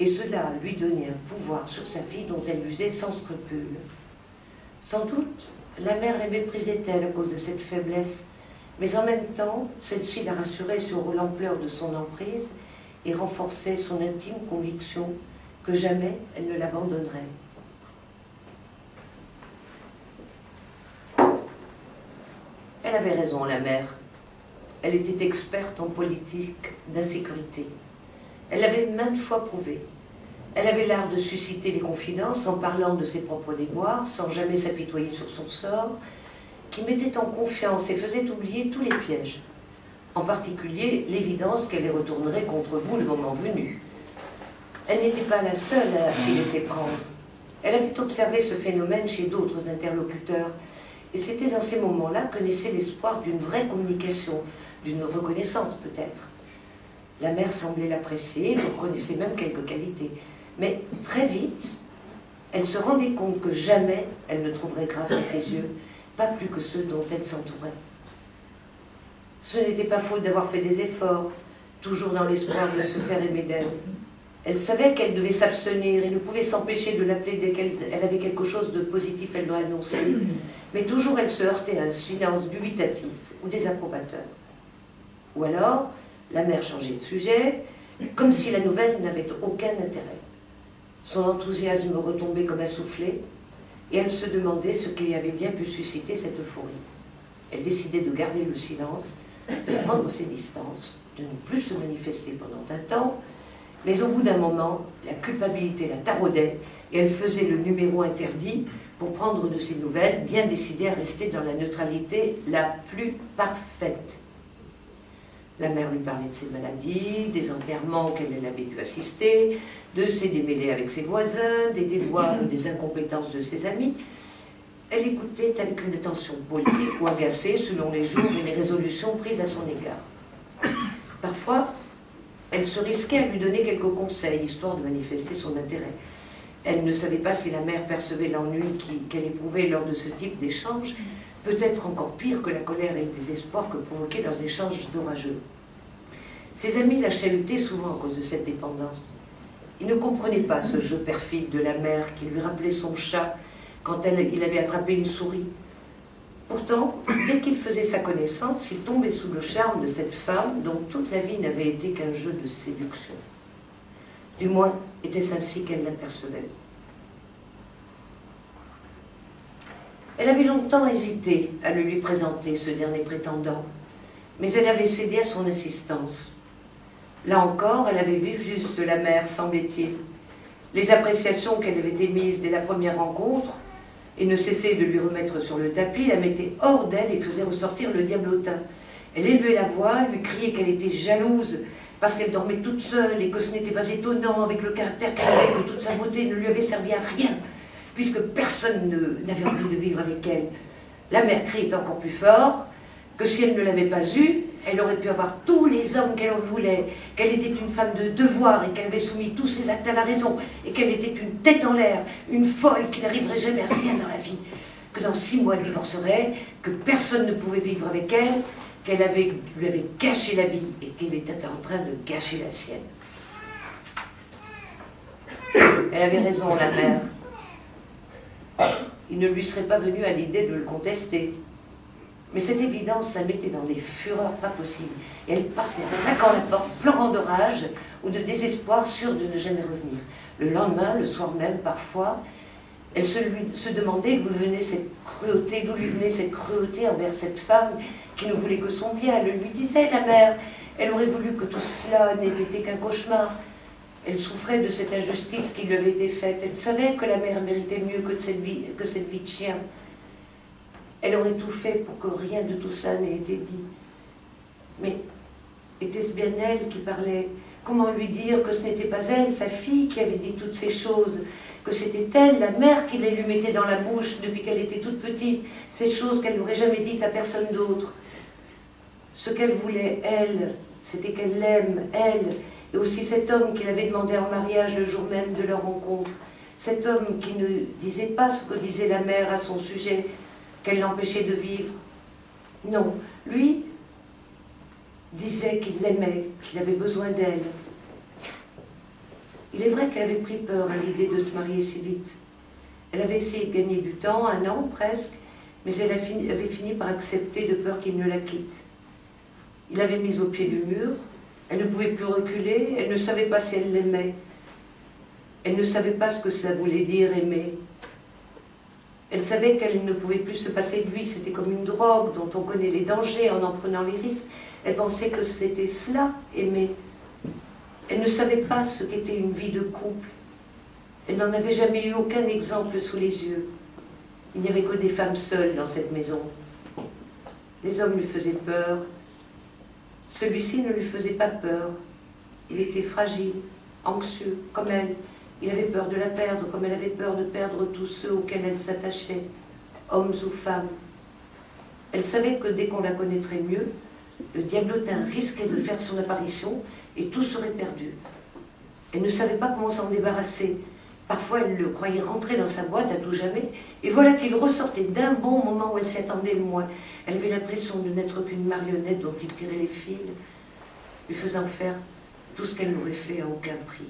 et cela lui donnait un pouvoir sur sa fille dont elle usait sans scrupule. Sans doute, la mère la méprisait-elle à cause de cette faiblesse, mais en même temps, celle-ci la rassurait sur l'ampleur de son emprise et renforçait son intime conviction que jamais elle ne l'abandonnerait. Elle avait raison, la mère. Elle était experte en politique d'insécurité. Elle l'avait maintes fois prouvé. Elle avait l'art de susciter les confidences en parlant de ses propres déboires, sans jamais s'apitoyer sur son sort, qui mettait en confiance et faisait oublier tous les pièges. En particulier, l'évidence qu'elle les retournerait contre vous le moment venu. Elle n'était pas la seule à s'y laisser prendre. Elle avait observé ce phénomène chez d'autres interlocuteurs, et c'était dans ces moments-là que naissait l'espoir d'une vraie communication, d'une reconnaissance peut-être. La mère semblait l'apprécier, elle reconnaissait même quelques qualités. Mais très vite, elle se rendait compte que jamais elle ne trouverait grâce à ses yeux, pas plus que ceux dont elle s'entourait. Ce n'était pas faute d'avoir fait des efforts, toujours dans l'espoir de se faire aimer d'elle. Elle savait qu'elle devait s'abstenir et ne pouvait s'empêcher de l'appeler dès qu'elle avait quelque chose de positif à lui annoncer. Mais toujours elle se heurtait à un silence dubitatif ou désapprobateur. Ou alors, la mère changeait de sujet, comme si la nouvelle n'avait aucun intérêt. Son enthousiasme retombait comme un soufflet, et elle se demandait ce qui avait bien pu susciter cette euphorie. Elle décidait de garder le silence, de prendre ses distances, de ne plus se manifester pendant un temps, mais au bout d'un moment, la culpabilité la taraudait, et elle faisait le numéro interdit pour prendre de ses nouvelles, bien décidée à rester dans la neutralité la plus parfaite. La mère lui parlait de ses maladies, des enterrements qu'elle avait dû assister, de ses démêlés avec ses voisins, des déboires ou des incompétences de ses amis. Elle écoutait avec une attention polie ou agacée selon les jours et les résolutions prises à son égard. Parfois, elle se risquait à lui donner quelques conseils, histoire de manifester son intérêt. Elle ne savait pas si la mère percevait l'ennui qu'elle éprouvait lors de ce type d'échange, peut-être encore pire que la colère et le désespoir que provoquaient leurs échanges orageux. Ses amis la chahutaient souvent à cause de cette dépendance. Ils ne comprenaient pas ce jeu perfide de la mère qui lui rappelait son chat quand il avait attrapé une souris. Pourtant, dès qu'il faisait sa connaissance, il tombait sous le charme de cette femme dont toute la vie n'avait été qu'un jeu de séduction. Du moins, était-ce ainsi qu'elle l'apercevait. Elle avait longtemps hésité à le lui présenter, ce dernier prétendant, mais elle avait cédé à son insistance. Là encore, elle avait vu juste la mère, semblait-il. Les appréciations qu'elle avait émises dès la première rencontre, et ne cessait de lui remettre sur le tapis, la mettait hors d'elle et faisait ressortir le diablotin. Elle élevait la voix, lui criait qu'elle était jalouse, parce qu'elle dormait toute seule, et que ce n'était pas étonnant, avec le caractère qu'elle avait, que toute sa beauté ne lui avait servi à rien, puisque personne n'avait envie de vivre avec elle. La mère criait encore plus fort, que si elle ne l'avait pas eue, elle aurait pu avoir tous les hommes qu'elle en voulait, qu'elle était une femme de devoir et qu'elle avait soumis tous ses actes à la raison, et qu'elle était une tête en l'air, une folle qui n'arriverait jamais à rien dans la vie, que dans 6 mois elle divorcerait, que personne ne pouvait vivre avec elle, qu'elle lui avait gâché la vie et qu'elle était en train de gâcher la sienne. Elle avait raison, la mère. Il ne lui serait pas venu à l'idée de le contester. Mais cette évidence la mettait dans des fureurs pas possibles. Et elle partait en claquant la porte, pleurant de rage ou de désespoir, sûre de ne jamais revenir. Le lendemain, le soir même, parfois, elle se demandait d'où venait cette cruauté, d'où lui venait cette cruauté envers cette femme qui ne voulait que son bien. Elle lui disait, la mère, elle aurait voulu que tout cela n'ait été qu'un cauchemar. Elle souffrait de cette injustice qui lui avait été faite. Elle savait que la mère méritait mieux que cette vie de chien. Elle aurait tout fait pour que rien de tout cela n'ait été dit. Mais était-ce bien elle qui parlait? Comment lui dire que ce n'était pas elle, sa fille, qui avait dit toutes ces choses? Que c'était elle, la mère, qui les lui mettait dans la bouche depuis qu'elle était toute petite, ces choses qu'elle n'aurait jamais dites à personne d'autre. Ce qu'elle voulait, elle, c'était qu'elle l'aime, elle, et aussi cet homme qui l'avait demandé en mariage le jour même de leur rencontre. Cet homme qui ne disait pas ce que disait la mère à son sujet, qu'elle l'empêchait de vivre. Non, lui disait qu'il l'aimait, qu'il avait besoin d'elle. Il est vrai qu'elle avait pris peur à l'idée de se marier si vite. Elle avait essayé de gagner du temps, 1 an presque, mais elle avait fini par accepter de peur qu'il ne la quitte. Il l'avait mise au pied du mur, elle ne pouvait plus reculer, elle ne savait pas si elle l'aimait. Elle ne savait pas ce que cela voulait dire aimer. Elle savait qu'elle ne pouvait plus se passer de lui, c'était comme une drogue dont on connaît les dangers en prenant les risques. Elle pensait que c'était cela, aimer. Elle ne savait pas ce qu'était une vie de couple. Elle n'en avait jamais eu aucun exemple sous les yeux. Il n'y avait que des femmes seules dans cette maison. Les hommes lui faisaient peur. Celui-ci ne lui faisait pas peur. Il était fragile, anxieux, comme elle. Il avait peur de la perdre, comme elle avait peur de perdre tous ceux auxquels elle s'attachait, hommes ou femmes. Elle savait que dès qu'on la connaîtrait mieux, le diablotin risquait de faire son apparition et tout serait perdu. Elle ne savait pas comment s'en débarrasser. Parfois, elle le croyait rentrer dans sa boîte à tout jamais, et voilà qu'il ressortait d'un bon moment où elle s'y attendait le moins. Elle avait l'impression de n'être qu'une marionnette dont il tirait les fils, lui faisant faire tout ce qu'elle n'aurait fait à aucun prix.